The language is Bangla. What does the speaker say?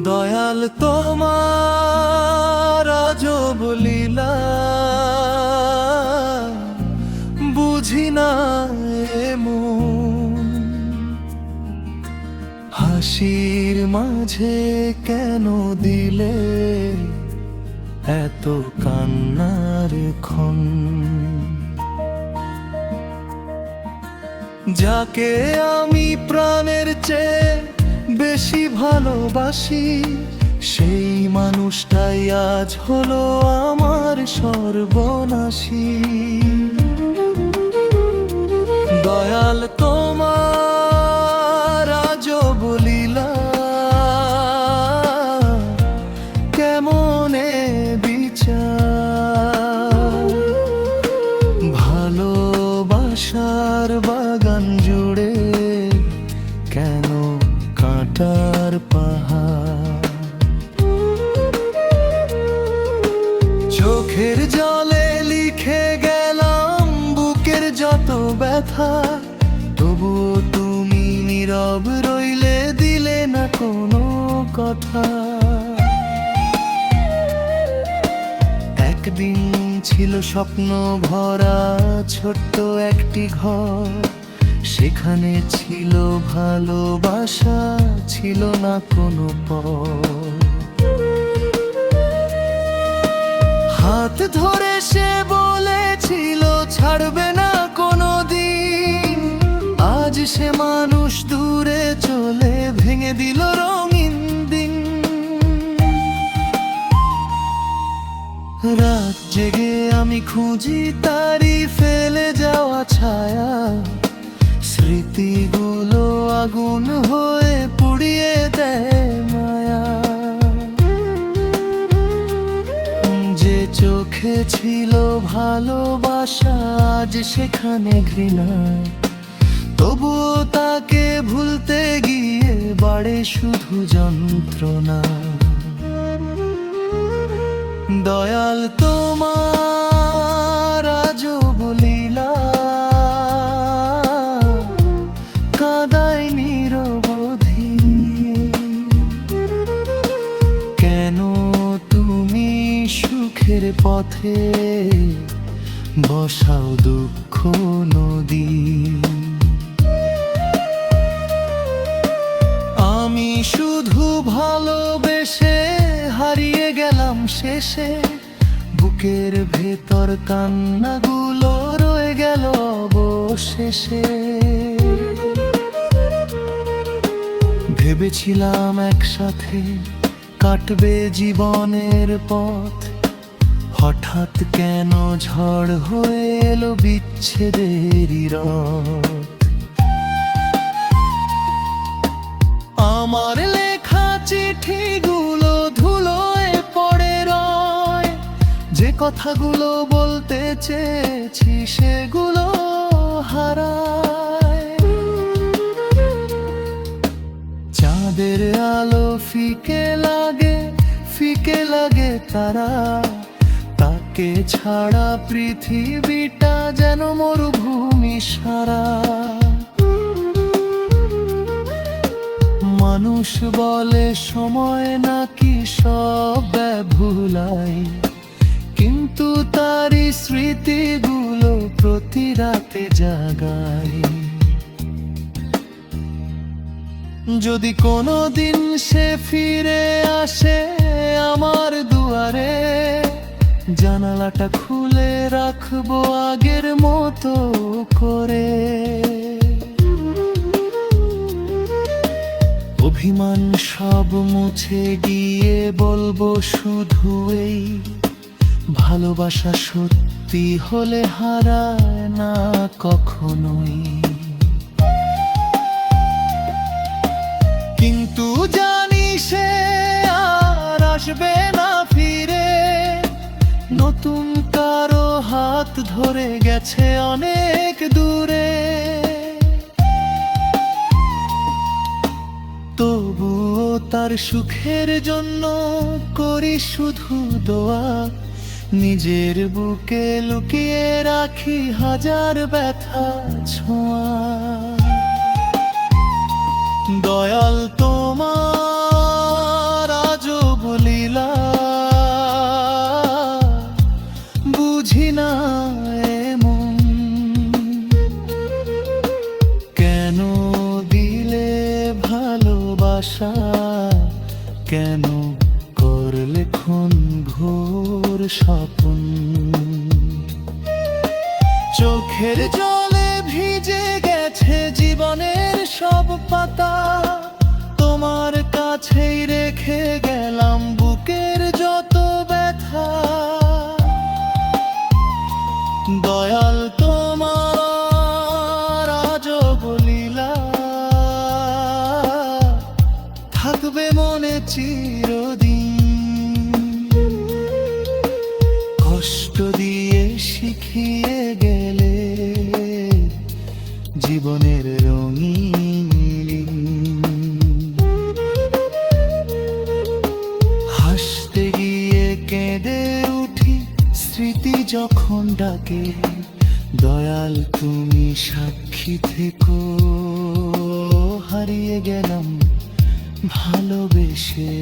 দয়াল তোমার আজব লীলা, বুঝি না এমন। হাসির মাঝে কেন দিলে এত কান্নার ক্ষণ? যাকে আমি প্রাণের চেয়ে বেশি ভালোবাসি, সেই মানুষটাই আজ হলো আমার সর্বনাশী। দয়াল তোমার আজব লীলা, কেমনে বিচার? ভালোবাসার বাগান জুড়ে কেন কাঁটার পাহাড়? চোখের জলে লিখে গেলাম বুকের যত ব্যথা, তবুও তুমি নীরব রইলে, দিলে না কোনো কথা। একদিন ছিল স্বপ্ন ভরা ছোট্ট একটি ঘর, সেখানে ছিল ভালোবাসা, ছিল না কোনো পর। হাত ধরে সে বলেছিল ছাড়বে না কোনো দিন, আজ সে মানুষ দূরে চলে ভেঙে দিল রঙিন দিন। রাত জেগে আমি খুঁজি তারি ফেলে যাওয়া ছায়া, স্মৃতিগুলো আগুন হয়ে পুড়িয়ে দেয় মায়া। যে চোখে ছিল ভালোবাসা, আজ সেখানে ঘৃণা, তবুও তাকে ভুলতে গিয়ে বাড়ে শুধু যন্ত্রণা। দয়াল তোমার আজব লীলা, কাঁদায় নিরবধি। কেন তুমি সুখের পথে বসাও দুঃখ নদী? আমি শুধু ভালোবেসে হারিয়ে গেলাম শেষে, বুকের ভেতর কান্নাগুলো রয়ে গেল অবশেষে। ভেবেছিলাম একসাথে কাটবে জীবনের পথ, হঠাৎ কেন ঝড় হয়ে এলো বিচ্ছেদেরই রথ। আমার লেখা চিঠিগুলো ধুলোয় পড়ে রয়, যে কথাগুলো বলতে চেয়েছি সেগুলো হারায়। চাঁদের আলো ফিকে লাগে তারা, তাকে ছাড়া পৃথিবীটা যেন মরুভূমি সারা। মানুষ বলে সময় নাকি সব ভুলাই, কিন্তু তারই স্মৃতিগুলো প্রতি রাতে জাগায়। যদি কোনোদিন সে ফিরে আসে আমার দুয়ারে, জানালাটা খুলে রাখবো আগের মতো করে। অভিমান সব মুছে গিয়ে বলবো শুধু এই, ভালোবাসা সত্যি হলে হারায় না কখনোই। কিন্তু জানি সে আর আসবে না ফিরে, নতুন কারো হাত ধরে গেছে অনেক দূরে। তবুও তার সুখের জন্য করি শুধু দোয়া, নিজের বুকে লুকিয়ে রাখি হাজার ব্যথা ছোঁয়া। দয়াল তোমার ভালোবাসা কেন করলে খুন ঘোর স্বপ্ন? চোখের জলে ভিজে গেছে জীবনের সব পাতা, তোমার কাছেই রেখে গেলাম বুকের যত ব্যথা। দয়াল তোমার আজব লীলা থাকবে মনে চিরদিন। কষ্ট দিয়ে শিখিয়ে গেলে জীবনের রঙিন, হাসতে গিয়ে কেঁদে উঠি স্মৃতি যখন ডাকে। দয়াল তুমি সাক্ষী থেকো, হারিয়ে গেলাম ভালোবেসে।